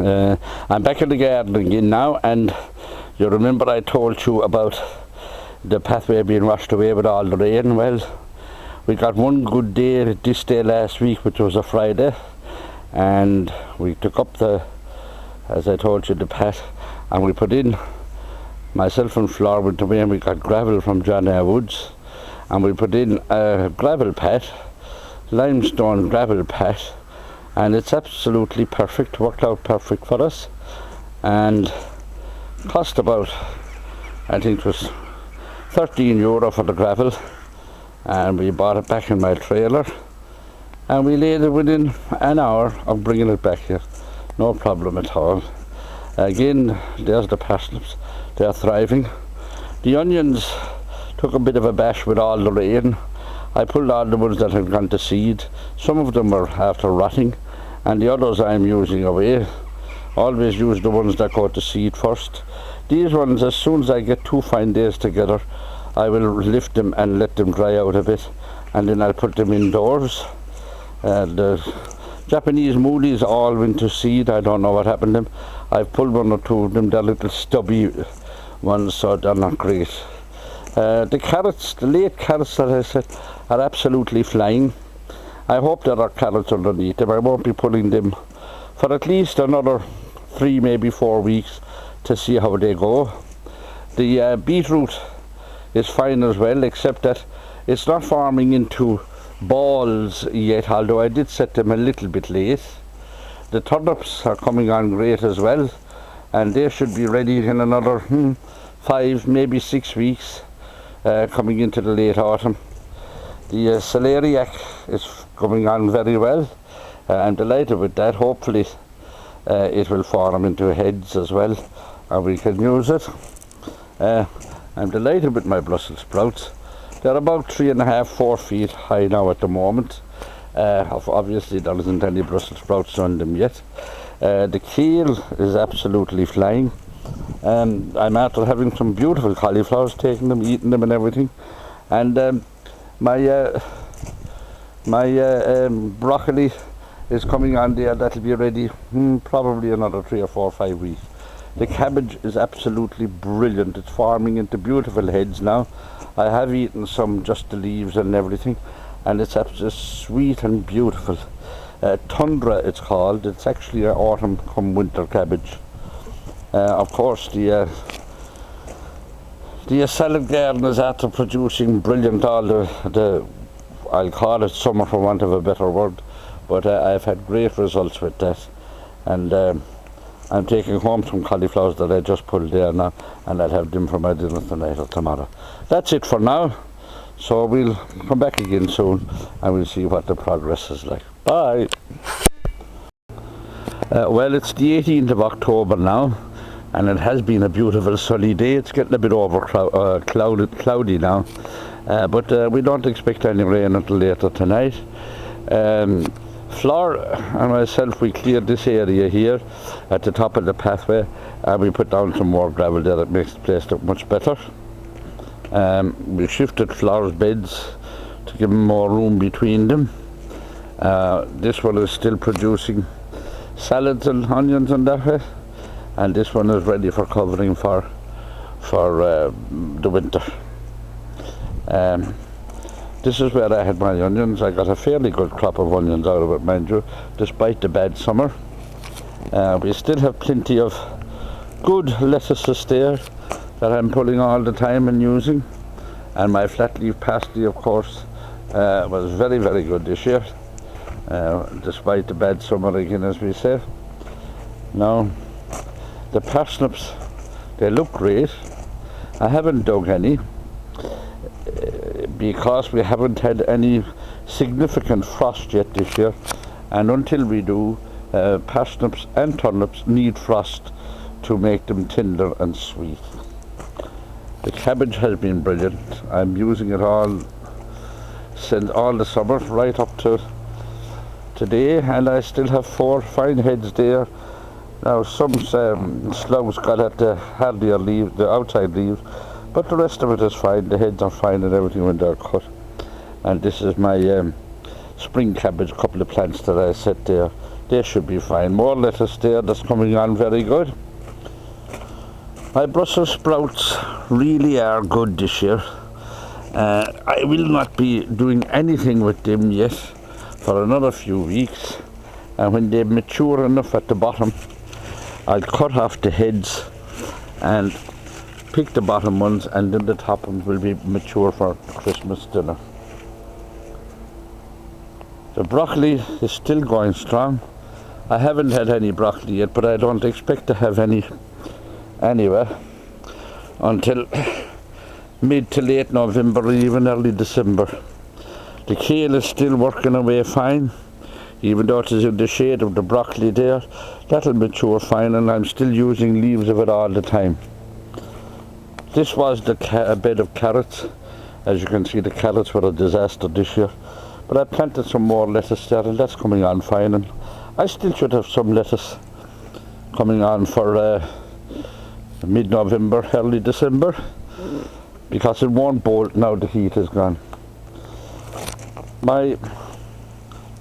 I'm back in the garden again now, and you remember I told you about the pathway being washed away with all the rain. Well, we got one good day this day last week, which was a Friday, and we took up as I told you, the path, and we put in, myself and Flora went away and we got gravel from John A. Woods, and we put in a gravel path, limestone gravel path, and it's absolutely perfect, worked out perfect for us, and cost about, I think it was €13 for the gravel, and we bought it back in my trailer, and we laid it within an hour of bringing it back here. No problem at all. Again, there's the parsnips, they're thriving. The onions took a bit of a bash with all the rain. I pulled all the ones that had gone to seed. Some of them were after rotting, and the others I'm using away. Always use the ones that go to seed first. These ones, as soon as I get 2 fine days together, I will lift them and let them dry out a bit, and then I'll put them indoors. The Japanese moolies all went to seed. I don't know what happened to them. I've pulled 1 or 2 of them. They're little stubby ones, so they're not great. The carrots, the late carrots that I said, are absolutely flying. I hope there are carrots underneath them. I won't be pulling them for at least another 3, maybe 4 weeks to see how they go. The beetroot is fine as well, except that it's not forming into balls yet, although I did set them a little bit late. The turnips are coming on great as well, and they should be ready in another 5, maybe 6 weeks, coming into the late autumn. The celeriac is coming on very well. I'm delighted with that. Hopefully it will form into heads as well, and we can use it. I'm delighted with my Brussels sprouts. They're about 3.5, 4 feet high now at the moment. Obviously there isn't any Brussels sprouts on them yet. The kale is absolutely flying. I'm after having some beautiful cauliflowers, taking them, eating them and everything. And my broccoli is coming on there. That'll be ready probably another 3 or 4 or 5 weeks. The cabbage is absolutely brilliant. It's forming into beautiful heads now. I have eaten some, just the leaves and everything, and it's absolutely sweet and beautiful. Tundra it's called. It's actually an autumn come winter cabbage. Of course the salad garden is after producing brilliant, all the I'll call it summer for want of a better word, but I've had great results with that, and I'm taking home some cauliflowers that I just pulled there now, and I'll have them for my dinner tonight or tomorrow. That's it for now, so we'll come back again soon and we'll see what the progress is like. Bye. Well, it's the 18th of October now, and it has been a beautiful sunny day. It's getting a bit cloudy now, but we don't expect any rain until later tonight. Flora and myself, we cleared this area here at the top of the pathway, and we put down some more gravel there that makes the place look much better. We shifted Flora's beds to give them more room between them. This one is still producing salads and onions and that way, and this one is ready for covering for the winter. This is where I had my onions. I got a fairly good crop of onions out of it, mind you, despite the bad summer. We still have plenty of good lettuces there that I'm pulling all the time and using. And my flat leaf parsley, of course, was very, very good this year, despite the bad summer again, as we say. Now, the parsnips, they look great. I haven't dug any, because we haven't had any significant frost yet this year, and until we do, parsnips and turnips need frost to make them tender and sweet. The cabbage has been brilliant. I'm using it all since all the summer right up to today, and I still have 4 fine heads there. Now some slugs got at the hardier leaves, the outside leaves, but the rest of it is fine. The heads are fine and everything when they're cut. And this is my spring cabbage, couple of plants that I set there They should be fine. More lettuce there, that's coming on very good. My Brussels sprouts really are good this year. I will not be doing anything with them yet for another few weeks, and when they mature enough at the bottom, I'll cut off the heads and pick the bottom ones, and then the top ones will be mature for Christmas dinner. The broccoli is still going strong. I haven't had any broccoli yet, but I don't expect to have any anyway until mid to late November or even early December. The kale is still working away fine, even though it is in the shade of the broccoli there. That'll mature fine, and I'm still using leaves of it all the time. This was the bed of carrots. As you can see, the carrots were a disaster this year, but I planted some more lettuce there, and that's coming on fine, and I still should have some lettuce coming on for mid-November, early December, because it won't bolt now the heat is gone. My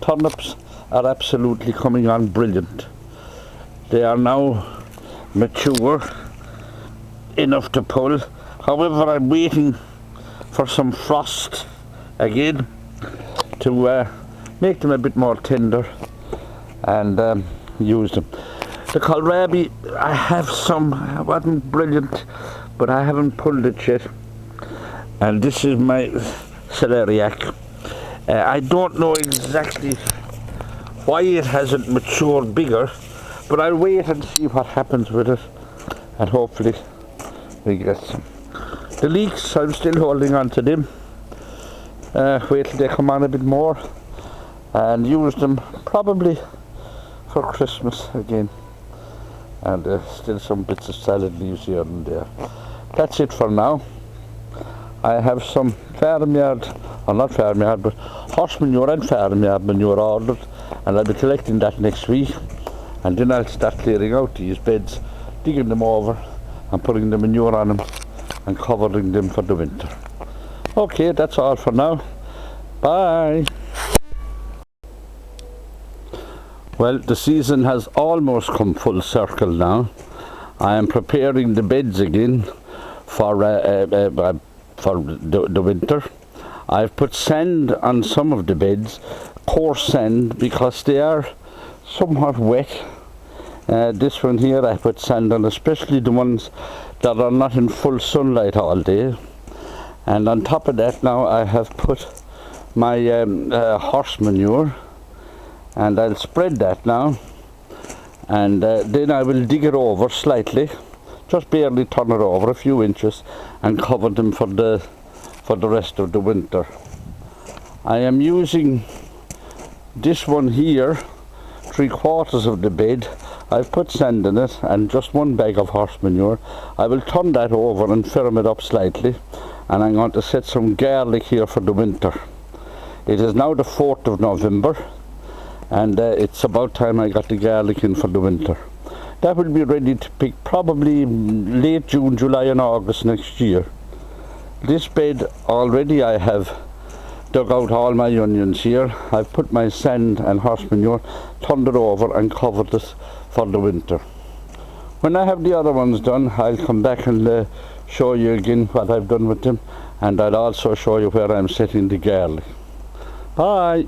turnips are absolutely coming on brilliant. They are now mature enough to pull. However, I'm waiting for some frost again to make them a bit more tender and use them. The kohlrabi, I have some. It wasn't brilliant, but I haven't pulled it yet. And this is my celeriac. I don't know exactly why it hasn't matured bigger, but I'll wait and see what happens with it, and hopefully we get some. The leeks, I'm still holding on to them. Wait till they come on a bit more and use them probably for Christmas again. And still some bits of salad leaves here and there. That's it for now. I have some farmyard, or not farmyard, but horse manure and farmyard manure ordered, and I'll be collecting that next week, and then I'll start clearing out these beds, digging them over and putting the manure on them and covering them for the winter. Okay, that's all for now. Bye. Well, the season has almost come full circle now. I am preparing the beds again for the winter. I've put sand on some of the beds, coarse sand, because they are somewhat wet. This one here I put sand on, especially the ones that are not in full sunlight all day. And on top of that now I have put my horse manure, and I'll spread that now, and then I will dig it over slightly, just barely turn it over a few inches, and cover them for the rest of the winter. I am using this one here, 3/4 of the bed. I've put sand in it and just one bag of horse manure. I will turn that over and firm it up slightly, and I'm going to set some garlic here for the winter. It is now the 4th of November, and it's about time I got the garlic in for the winter. That will be ready to pick probably late June, July and August next year. This bed already I have dug out all my onions here. I've put my sand and horse manure, turned it over and covered it for the winter. When I have the other ones done, I'll come back and show you again what I've done with them, and I'll also show you where I'm setting the garlic. Bye.